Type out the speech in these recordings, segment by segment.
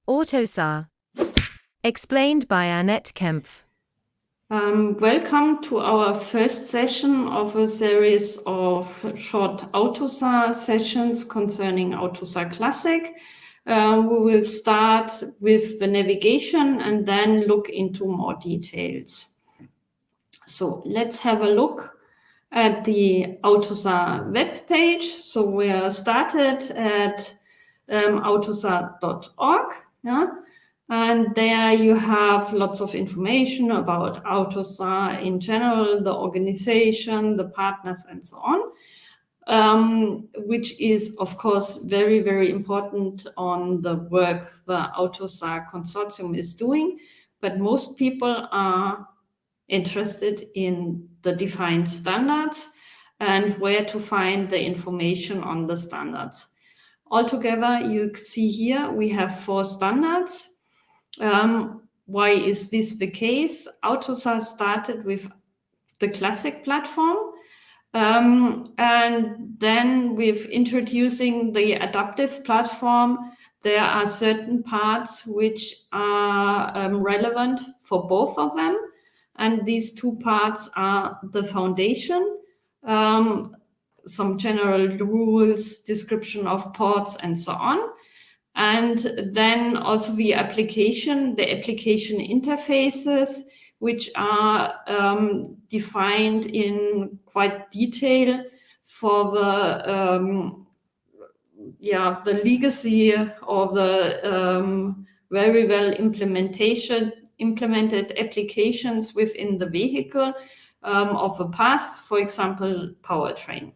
AUTOSAR. Explained by Annette Kempf. Welcome to our first session of a series of short AUTOSAR sessions concerning AUTOSAR Classic. We will start with the navigation and then look into more details. So let's have a look at the AUTOSAR web page. So we are started at autosar.org. Yeah? And there you have lots of information about AUTOSAR in general, the organization, the partners, and so on, which is, of course, very, very important on the work the AUTOSAR consortium is doing. But most people are interested in the defined standards and where to find the information on the standards. Altogether, you see here we have 4 standards. Why is this the case? AUTOSAR started with the Classic Platform, and then with introducing the Adaptive Platform, there are certain parts which are relevant for both of them. And these 2 parts are the foundation, some general rules, description of ports, and so on. And then also the application interfaces, which are defined in quite detail for the legacy or the very well implemented applications within the vehicle of the past, for example, powertrain.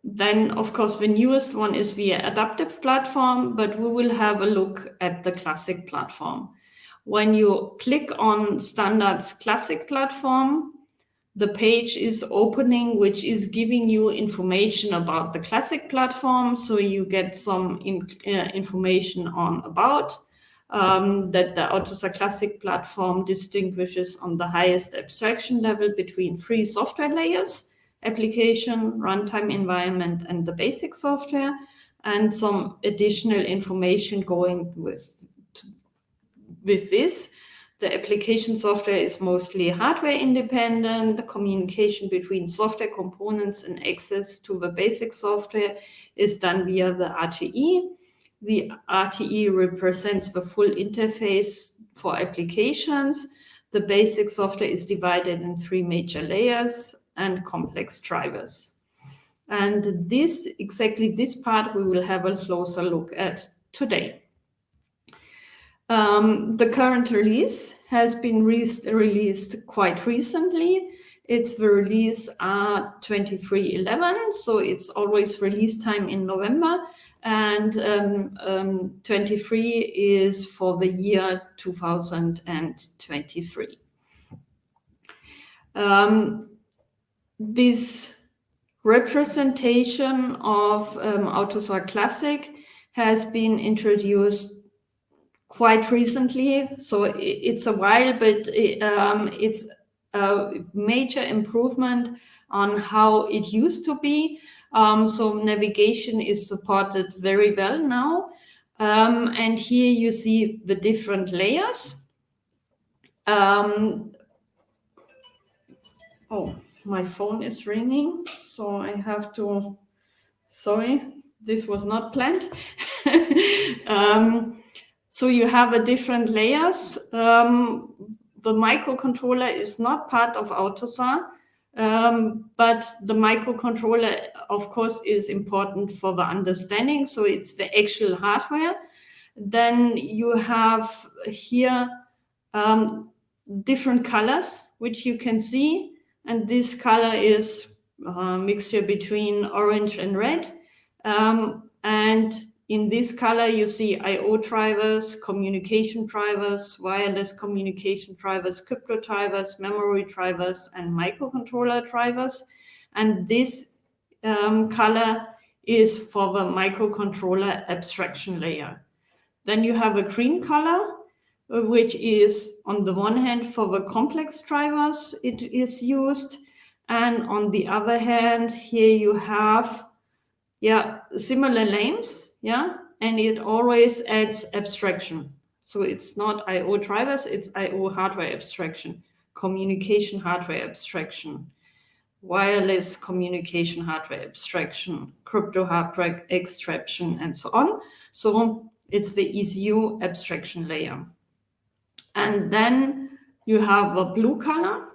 Then, of course, the newest one is the Adaptive Platform, but we will have a look at the Classic Platform. When you click on Standards Classic Platform, the page is opening, which is giving you information about the Classic Platform. So you get some information about that the AUTOSAR Classic Platform distinguishes on the highest abstraction level between 3 software layers: application, runtime environment, and the basic software, and some additional information going with this. The application software is mostly hardware independent. The communication between software components and access to the basic software is done via the RTE. The RTE represents the full interface for applications. The basic software is divided in 3 major layers and complex drivers. And this part we will have a closer look at today. The current release has been released quite recently. It's the release 23.11, so it's always release time in November, and 23 is for the year 2023. This representation of AUTOSAR Classic has been introduced quite recently, so it's a while, but it's a major improvement on how it used to be. So navigation is supported very well now. And here you see the different layers. Oh, my phone is ringing, so I have to, sorry, this was not planned. So you have a different layers. The microcontroller is not part of AUTOSAR, but the microcontroller, of course, is important for the understanding. So it's the actual hardware. Then you have here different colors, which you can see. And this color is a mixture between orange and red. And in this color, you see I/O drivers, communication drivers, wireless communication drivers, crypto drivers, memory drivers, and microcontroller drivers. And this color is for the microcontroller abstraction layer. Then you have a green color, which is on the one hand for the complex drivers it is used. And on the other hand, here you have similar names, and it always adds abstraction. So it's not I/O drivers, it's I/O hardware abstraction, communication hardware abstraction, wireless communication hardware abstraction, crypto hardware extraction, and so on. So it's the ECU abstraction layer. And then you have a blue color.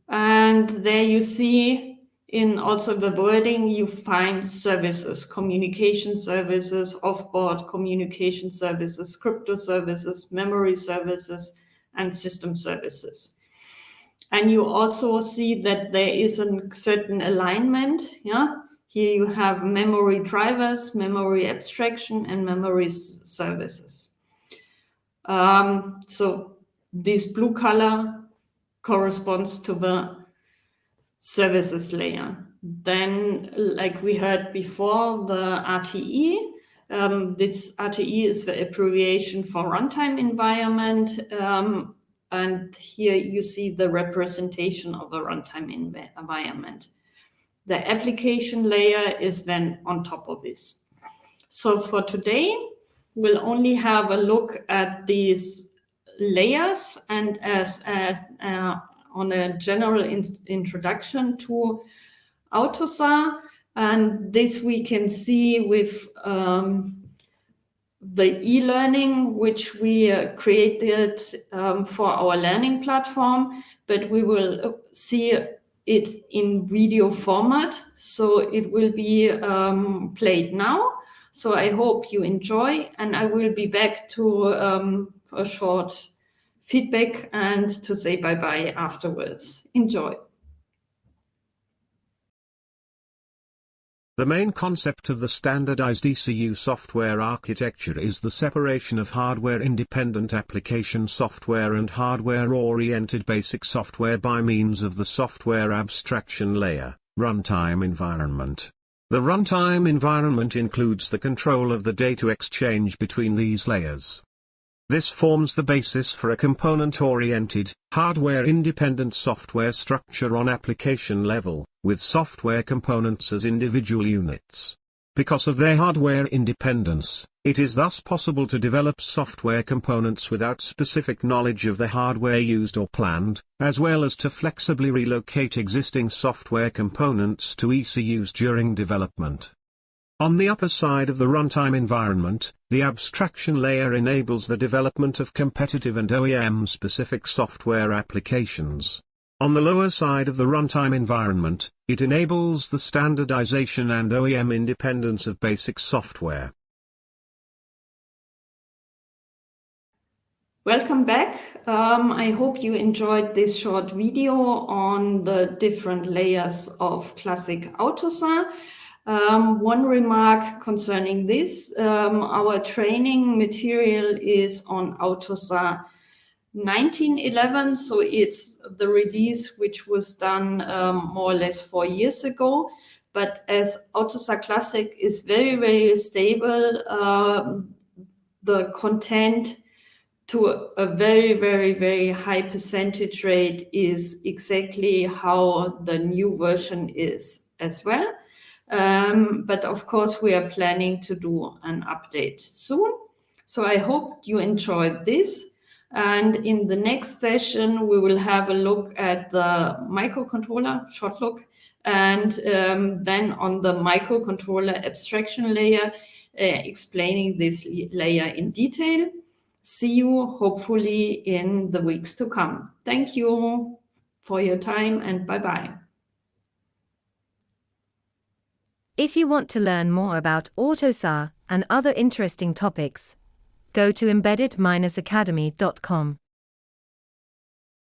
And there you see in also the wording, you find services, communication services, offboard communication services, crypto services, memory services, and system services. And you also see that there is a certain alignment. Yeah, here you have memory drivers, memory abstraction, and memory services. So this blue color corresponds to the services layer. Then, like we heard before, the RTE. This RTE is the abbreviation for runtime environment. And here you see the representation of a runtime environment. The application layer is then on top of this. So for today, we'll only have a look at these layers and as on a general introduction to AUTOSAR. And this we can see with the e-learning, which we created for our learning platform, but we will see it in video format. So it will be played now. So I hope you enjoy, and I will be back to a short feedback and to say bye-bye afterwards. Enjoy. The main concept of the standardized ECU software architecture is the separation of hardware-independent application software and hardware-oriented basic software by means of the software abstraction layer, runtime environment. The runtime environment includes the control of the data exchange between these layers. This forms the basis for a component-oriented, hardware-independent software structure on application level, with software components as individual units. Because of their hardware independence, it is thus possible to develop software components without specific knowledge of the hardware used or planned, as well as to flexibly relocate existing software components to ECUs during development. On the upper side of the runtime environment, the abstraction layer enables the development of competitive and OEM-specific software applications. On the lower side of the runtime environment, it enables the standardization and OEM independence of basic software. Welcome back. I hope you enjoyed this short video on the different layers of classic AUTOSAR. One remark concerning this, our training material is on AUTOSAR 1911, so it's the release which was done more or less 4 years ago. But as AUTOSAR Classic is very, very stable, the content to a very, very, very high percentage rate is exactly how the new version is as well. But of course, we are planning to do an update soon. So I hope you enjoyed this. And in the next session, we will have a look at the microcontroller, short look, and then on the microcontroller abstraction layer, explaining this layer in detail. See you hopefully in the weeks to come. Thank you for your time and bye-bye. If you want to learn more about AUTOSAR and other interesting topics, go to embedded-academy.com.